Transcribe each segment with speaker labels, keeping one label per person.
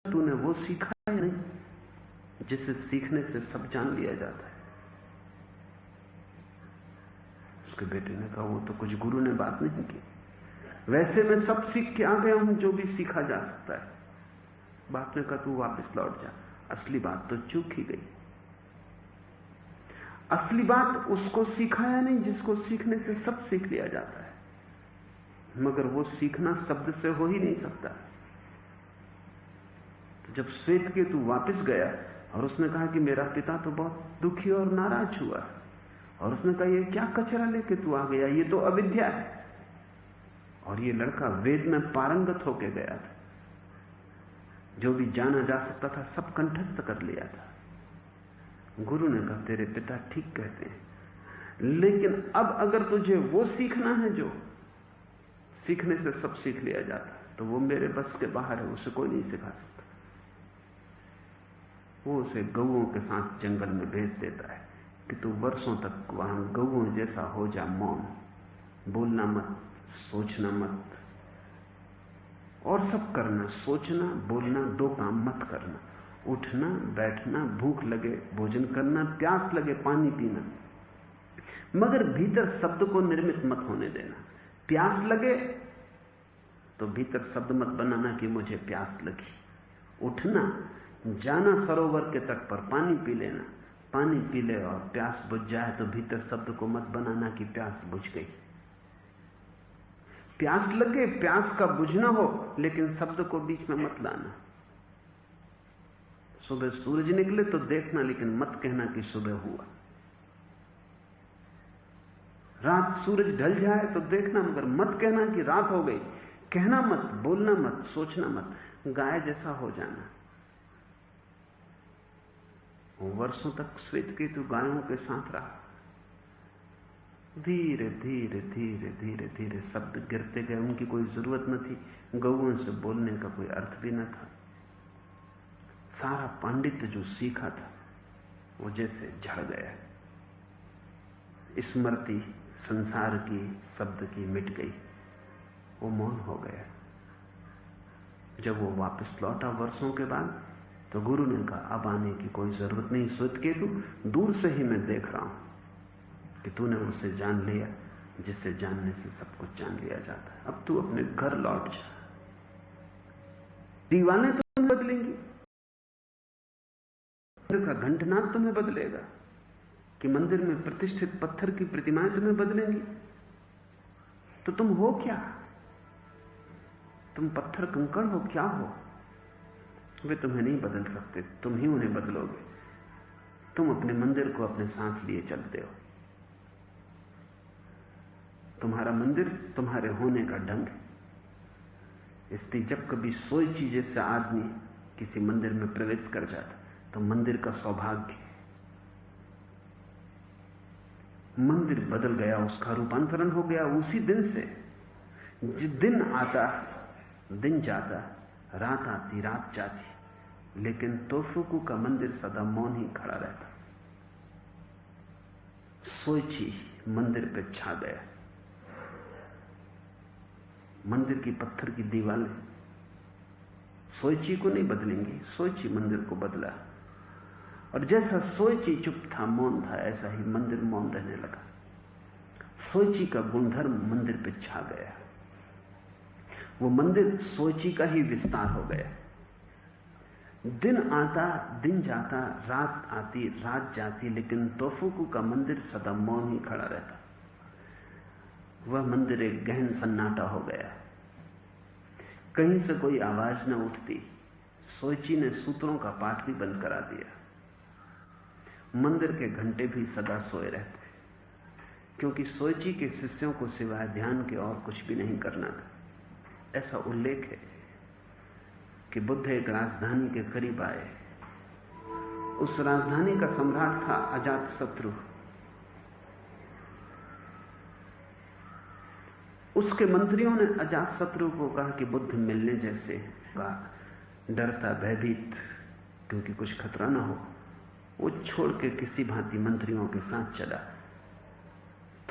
Speaker 1: तूने वो सीखा है नहीं जिसे सीखने से सब जान लिया जाता है। उसके बेटे ने कहा, वो तो कुछ गुरु ने बात नहीं की। वैसे मैं सब सीख के आ गया हूं जो भी सीखा जा सकता है। बाप ने कहा, तू वापस लौट जा, असली बात तो चूक ही गई। असली बात उसको सिखाया नहीं जिसको सीखने से सब सीख लिया जाता है, मगर वो सीखना शब्द से हो ही नहीं सकता। तो जब श्वेतकेतु वापस गया और उसने कहा कि मेरा पिता तो बहुत दुखी और नाराज हुआ, और उसने कहा, ये क्या कचरा लेके तू आ गया, ये तो अविद्या है। और ये लड़का वेद में पारंगत होके गया था, जो भी जाना जा सकता था सब कंठस्थ कर लिया था। गुरु ने कहा, तेरे पिता ठीक कहते हैं, लेकिन अब अगर तुझे वो सीखना है जो सीखने से सब सीख लिया जाता, तो वो मेरे बस के बाहर है, उसे कोई नहीं सिखा सकता। वो उसे गऊओं के साथ जंगल में भेज देता है कि तू वर्षों तक वहां गऊओं जैसा हो जा, मौन, बोलना मत, सोचना मत, और सब करना, सोचना बोलना, दो काम मत करना, उठना बैठना, भूख लगे भोजन करना, प्यास लगे पानी पीना, मगर भीतर शब्द को निर्मित मत होने देना। प्यास लगे तो भीतर शब्द मत बनाना कि मुझे प्यास लगी। उठना, जाना सरोवर के तट पर पानी पी लेना, पानी पी ले और प्यास बुझ जाए तो भीतर शब्द को मत बनाना कि प्यास बुझ गई। प्यास लगे, प्यास का बुझना हो, लेकिन शब्द को बीच में मत लाना। सुबह सूरज निकले तो देखना, लेकिन मत कहना कि सुबह हुआ। रात सूरज ढल जाए तो देखना, मगर मत कहना कि रात हो गई। कहना मत, बोलना मत, सोचना मत, गाय जैसा हो जाना। वर्षों तक श्वेतकेतु गायों के साथ रहा। धीरे धीरे धीरे धीरे धीरे शब्द गिरते गए, उनकी कोई जरूरत न थी, गऊओं से बोलने का कोई अर्थ भी न था। सारा पांडित्य जो सीखा था वो जैसे झड़ गया। स्मृति संसार की, शब्द की मिट गई, वो मौन हो गया। जब वो वापस लौटा वर्षों के बाद, तो गुरु ने कहा, अब आने की कोई जरूरत नहीं श्वेतकेतु, दूर से ही मैं देख रहा हूं कि तूने उसे जान लिया जिससे जानने से सब कुछ जान लिया जाता है। अब तू अपने घर लौट जा। दीवाने तुम्हें बदलेंगी, मंदिर का घंटनाद तुम्हें बदलेगा, कि मंदिर में प्रतिष्ठित पत्थर की प्रतिमाएं तुम्हें बदलेंगी। तो तुम हो क्या? तुम पत्थर कंकड़ हो, क्या हो? वे तुम्हें नहीं बदल सकते, तुम ही उन्हें बदलोगे। तुम अपने मंदिर को अपने साथ लिए चलते हो। तुम्हारा मंदिर तुम्हारे होने का ढंग है। इसलिए जब कभी सोची जैसे आदमी किसी मंदिर में प्रवेश कर जाता, तो मंदिर का सौभाग्य, मंदिर बदल गया, उसका रूपांतरण हो गया। उसी दिन से जिस दिन आता दिन जाता, रात आती रात जाती, लेकिन तोफुकू का मंदिर सदा मौन ही खड़ा रहता। सोची मंदिर पे छा गया। मंदिर की पत्थर की दीवारें सोची को नहीं बदलेंगी, सोची मंदिर को बदला। और जैसा सोची चुप था, मौन था, ऐसा ही मंदिर मौन रहने लगा। सोची का गुणधर्म मंदिर पे छा गया। वो मंदिर सोची का ही विस्तार हो गया। दिन आता दिन जाता, रात आती रात जाती, लेकिन तोफुकू का मंदिर सदा मौन ही खड़ा रहता। वह मंदिर एक गहन सन्नाटा हो गया। कहीं से कोई आवाज न उठती। सोची ने सूत्रों का पाठ भी बंद करा दिया। मंदिर के घंटे भी सदा सोए रहते, क्योंकि सोची के शिष्यों को सिवाय ध्यान के और कुछ भी नहीं करना था। ऐसा उल्लेख है कि बुद्ध एक राजधानी के करीब आए। उस राजधानी का सम्राट था अजातशत्रु। उसके मंत्रियों ने अजातशत्रु को कहा कि बुद्ध मिलने जैसे का डरता भयभीत, क्योंकि कुछ खतरा ना हो, वो छोड़ के किसी भांति मंत्रियों के साथ चला।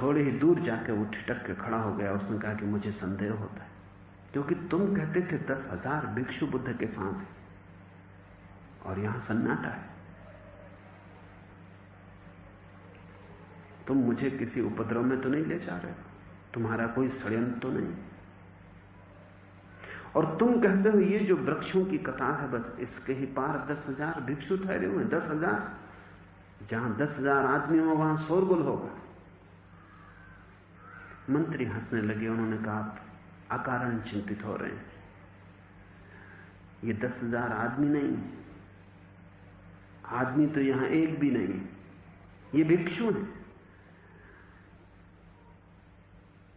Speaker 1: थोड़े ही दूर जाके वो ठिठक के खड़ा हो गया। उसने कहा कि मुझे संदेह होता है, क्योंकि तुम कहते थे 10,000 भिक्षु बुद्ध के साथ हैं, और यहां सन्नाटा है। तुम मुझे किसी उपद्रव में तो नहीं ले जा रहे हो, तुम्हारा कोई षड्यंत्र तो नहीं, और तुम कहते हो ये जो वृक्षों की कतार है बस इसके ही पार 10,000 भिक्षु ठहरे हुए हैं। 10,000? जहां 10,000 आदमी हो वहां शोरगुल होगा। मंत्री हंसने लगे। उन्होंने कहा, आप अकारण चिंतित हो रहे हैं। ये 10,000 आदमी नहीं, आदमी तो यहां एक भी नहीं, ये भिक्षु हैं।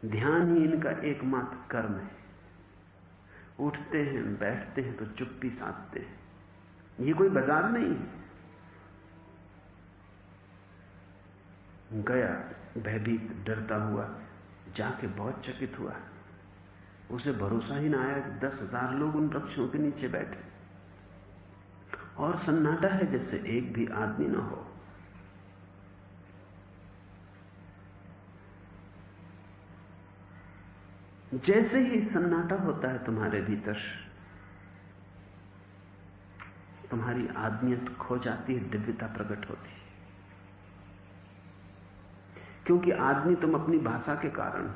Speaker 1: ध्यान ही इनका एकमात्र कर्म है। उठते हैं, बैठते हैं तो चुप्पी साधते हैं। ये कोई बाजार नहीं है। गया भयभीत डरता हुआ, जाके बहुत चकित हुआ। उसे भरोसा ही ना आया कि 10,000 लोग उन वृक्षों के नीचे बैठे और सन्नाटा है जैसे एक भी आदमी ना हो। जैसे ही सन्नाटा होता है तुम्हारे भीतर, तुम्हारी आदमियत खो जाती है, दिव्यता प्रकट होती है। क्योंकि आदमी तुम अपनी भाषा के कारण।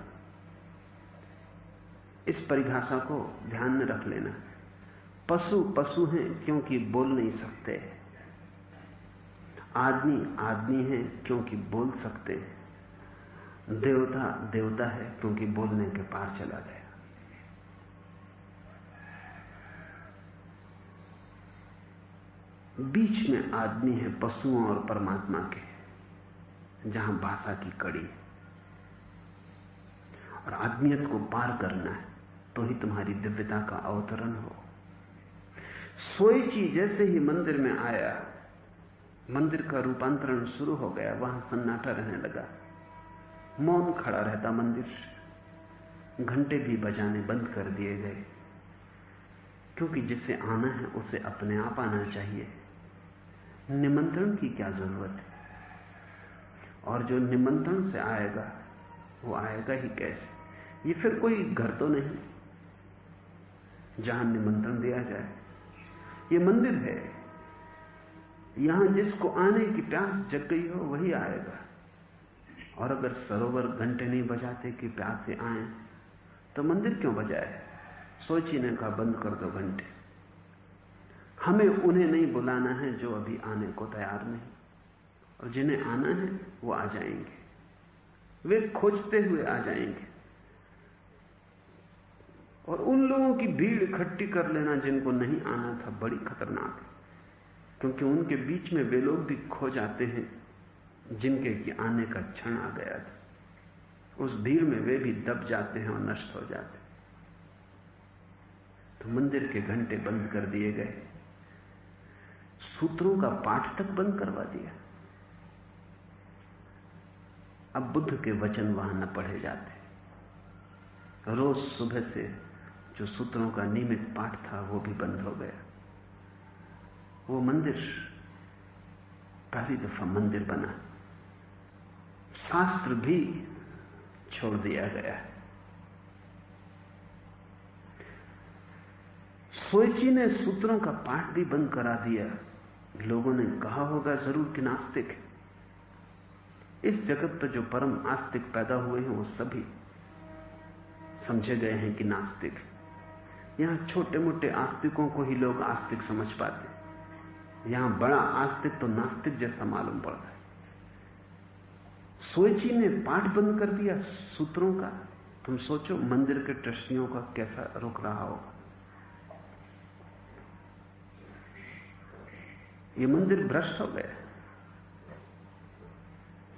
Speaker 1: इस परिभाषा को ध्यान में रख लेना। पशु पशु हैं क्योंकि बोल नहीं सकते, आदमी आदमी है क्योंकि बोल सकते, देवता देवता है क्योंकि बोलने के पार चला गया। बीच में आदमी है पशुओं और परमात्मा के, जहां भाषा की कड़ी, और आदमियत को पार करना है तो ही तुम्हारी दिव्यता का अवतरण हो। सोइची जैसे ही मंदिर में आया, मंदिर का रूपांतरण शुरू हो गया। वहां सन्नाटा रहने लगा, मौन खड़ा रहता मंदिर। घंटे भी बजाने बंद कर दिए गए, क्योंकि जिसे आना है उसे अपने आप आना चाहिए। निमंत्रण की क्या जरूरत है? और जो निमंत्रण से आएगा वो आएगा ही कैसे? ये फिर कोई घर तो नहीं जहां निमंत्रण दिया जाए। ये मंदिर है, यहां जिसको आने की प्यास जग गई हो वही आएगा। और अगर सरोवर घंटे नहीं बजाते कि प्यासे आए तो मंदिर क्यों बजाए? सोची ने कहा, बंद कर दो घंटे। हमें उन्हें नहीं बुलाना है जो अभी आने को तैयार नहीं, और जिन्हें आना है वो आ जाएंगे। वे खोजते हुए आ जाएंगे। और उन लोगों की भीड़ इकट्ठी कर लेना जिनको नहीं आना था बड़ी खतरनाक है, क्योंकि उनके बीच में वे लोग भी खो जाते हैं जिनके की आने का क्षण आ गया था। उस भीड़ में वे भी दब जाते हैं और नष्ट हो जाते हैं। तो मंदिर के घंटे बंद कर दिए गए, सूत्रों का पाठ तक बंद करवा दिया। अब बुद्ध के वचन वहां न पढ़े जाते। रोज सुबह से जो सूत्रों का नियमित पाठ था वो भी बंद हो गया। वो मंदिर पहली दफा मंदिर बना, शास्त्र भी छोड़ दिया गया। सोइची ने सूत्रों का पाठ भी बंद करा दिया। लोगों ने कहा होगा जरूर कि नास्तिक है। इस जगत पर जो परम आस्तिक पैदा हुए हैं वो सभी समझे गए हैं कि नास्तिक। यहां छोटे मोटे आस्तिकों को ही लोग आस्तिक समझ पाते, यहां बड़ा आस्तिक तो नास्तिक जैसा मालूम पड़ता है। सोइची ने पाठ बंद कर दिया सूत्रों का। तुम सोचो मंदिर के ट्रस्टियों का कैसा रुख रहा होगा। ये मंदिर भ्रष्ट हो गया।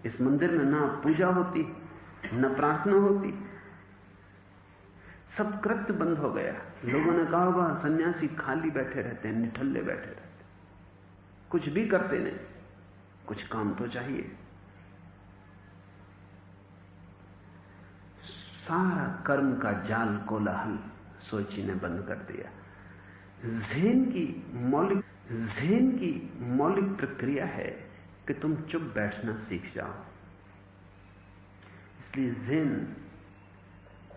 Speaker 1: इस मंदिर में ना पूजा होती, न प्रार्थना होती, सब कृत्य बंद हो गया। लोगों ने कहा होगा सन्यासी खाली बैठे रहते हैं, निठल्ले बैठे रहते, कुछ भी करते नहीं, कुछ काम तो चाहिए। सारा कर्म का जाल कोलाहल सोइची ने बंद कर दिया। ज़ेन की मौलिक प्रक्रिया है कि तुम चुप बैठना सीख जाओ। इसलिए ज़ेन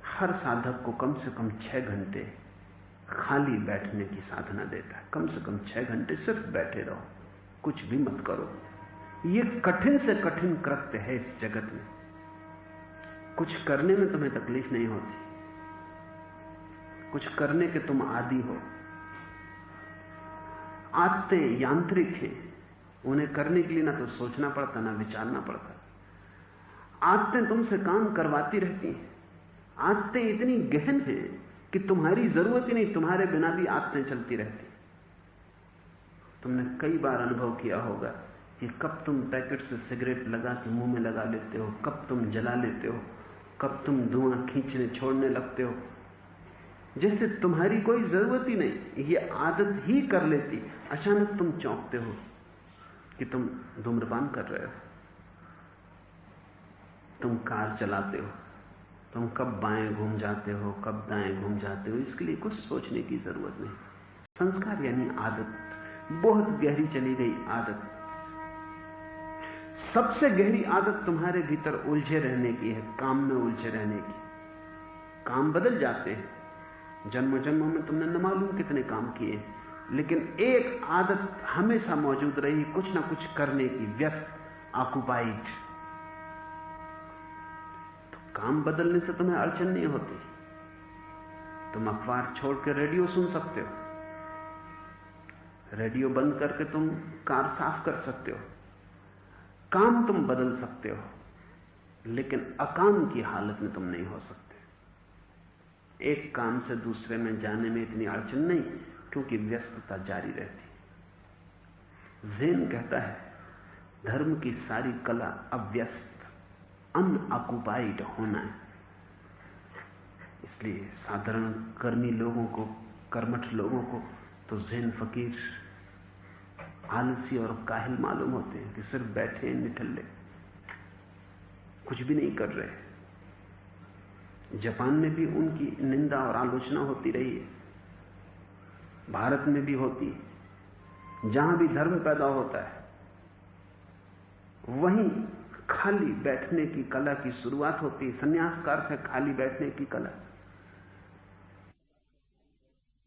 Speaker 1: हर साधक को कम से कम 6 घंटे खाली बैठने की साधना देता है। कम से कम 6 घंटे सिर्फ बैठे रहो, कुछ भी मत करो। यह कठिन से कठिन कृत्य है इस जगत में। कुछ करने में तुम्हें तकलीफ नहीं होती, कुछ करने के तुम आदी हो। आदतें यांत्रिक हैं, उन्हें करने के लिए ना तो सोचना पड़ता ना विचारना पड़ता। आदतें तुमसे काम करवाती रहती हैं। आदतें इतनी गहन हैं कि तुम्हारी जरूरत ही नहीं, तुम्हारे बिना भी आदतें चलती रहती। तुमने कई बार अनुभव किया होगा कि कब तुम पैकेट से सिगरेट लगा के मुंह में लगा लेते हो, कब तुम जला लेते हो, कब तुम धुआं खींचने छोड़ने लगते हो, जैसे तुम्हारी कोई जरूरत ही नहीं, ये आदत ही कर लेती। अचानक तुम चौंकते हो कि तुम धूम्रपान कर रहे हो। तुम कार चलाते हो, तुम कब बाएं घूम जाते हो, कब दाएं घूम जाते हो, इसके लिए कुछ सोचने की जरूरत नहीं। संस्कार यानी आदत, बहुत गहरी चली गई आदत। सबसे गहरी आदत तुम्हारे भीतर उलझे रहने की है, काम में उलझे रहने की। काम बदल जाते हैं, जन्मों जन्मों में तुमने न मालूम कितने काम किए, लेकिन एक आदत हमेशा मौजूद रही, कुछ ना कुछ करने की, व्यस्त, ऑक्युपाइड। तो काम बदलने से तुम्हें अड़चन नहीं होती। तुम अखबार छोड़ के रेडियो सुन सकते हो, रेडियो बंद करके तुम कार साफ कर सकते हो। काम तुम बदल सकते हो, लेकिन अकाम की हालत में तुम नहीं हो सकते। एक काम से दूसरे में जाने में इतनी अड़चन नहीं, क्योंकि व्यस्तता जारी रहती। ज़ेन कहता है धर्म की सारी कला अव्यस्त, अनऑक्युपाइड होना है। इसलिए साधारण कर्मी लोगों को, कर्मठ लोगों को तो ज़ेन फकीर आलसी और काहिल मालूम होते हैं कि सिर्फ बैठे निठल्ले, कुछ भी नहीं कर रहे। जापान में भी उनकी निंदा और आलोचना होती रही है, भारत में भी होती है। जहां भी धर्म पैदा होता है वहीं खाली बैठने की कला की शुरुआत होती है। संन्यास का अर्थ है खाली बैठने की कला।